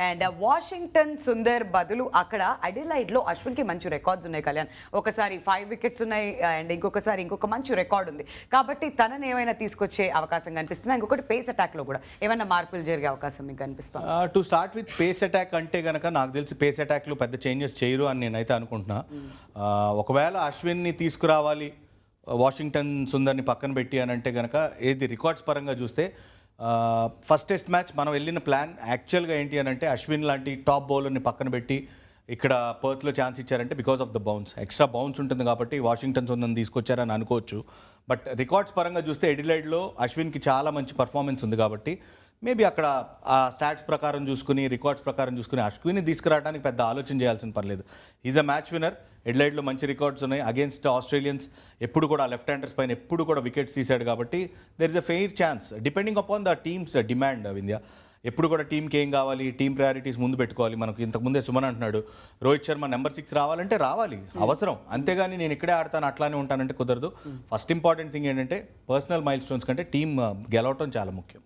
And Washington Sundar బదులు అక్కడ అడిలైడ్లో అశ్విన్కి మంచి రికార్డ్స్ ఉన్నాయి కళ్యాణ్. ఒకసారి 5 వికెట్స్ ఉన్నాయి అండ్ ఇంకొకసారి ఇంకొక మంచి రికార్డ్ ఉంది. కాబట్టి తనని ఏమైనా తీసుకొచ్చే అవకాశం కనిపిస్తుంది. ఇంకొకటి పేస్ అటాక్లో కూడా ఏమైనా మార్పులు జరిగే అవకాశం మీకు కనిపిస్తుంది? To start with face attack అంటే కనుక నాకు తెలిసి పేస్ అటాక్లో పెద్ద చేంజెస్ చేయరు అని నేనైతే అనుకుంటున్నా. ఒకవేళ అశ్విన్ని తీసుకురావాలి వాషింగ్టన్ సుందర్ని పక్కన పెట్టి అని అంటే కనుక ఏది రికార్డ్స్ పరంగా చూస్తే ఫస్ట్ టెస్ట్ మ్యాచ్ మనం వెళ్ళిన ప్లాన్ యాక్చువల్గా ఏంటి అని అంటే అశ్విన్ లాంటి టాప్ బౌలర్ని పక్కన పెట్టి ఇక్కడ పర్త్లో ఛాన్స్ ఇచ్చారంటే because of the bounce, extra bounce ఉంటుంది కాబట్టి వాషింగ్టన్ సుందర్ని తీసుకొచ్చారని అనుకోవచ్చు. బట్ రికార్డ్స్ పరంగా చూస్తే ఎడిలైడ్లో అశ్విన్కి చాలా మంచి పర్ఫార్మెన్స్ ఉంది కాబట్టి మేబీ అక్కడ ఆ స్టాట్స్ ప్రకారం చూసుకుని రికార్డ్స్ ప్రకారం చూసుకుని అశ్విన్ని తీసుకురావడానికి పెద్ద ఆలోచన చేయాల్సిన పర్లేదు. Is a match winner. ఎడిలైడ్లో మంచి రికార్డ్స్ ఉన్నాయి. అగేన్స్ట్ ఆస్ట్రేలియన్స్ ఎప్పుడు కూడా లెఫ్ట్ హ్యాండర్స్ పైన ఎప్పుడు కూడా వికెట్స్ తీశాడు కాబట్టి there is a fair chance depending upon the teams demand. Vindhya ఎప్పుడు కూడా టీంకి ఏం కావాలి, టీం ప్రయారిటీస్ ముందు పెట్టుకోవాలి. మనకు ఇంతకుముందే సుమన్ అంటున్నాడు రోహిత్ శర్మ నెంబర్ 6 రావాలంటే రావాలి, అవసరం. అంతేగాని నేను ఇక్కడే ఆడతాను అట్లానే ఉంటానంటే కుదరదు. ఫస్ట్ ఇంపార్టెంట్ థింగ్ ఏంటంటే పర్సనల్ మైల్ స్టోన్స్ కంటే టీం గెలవటం చాలా ముఖ్యం.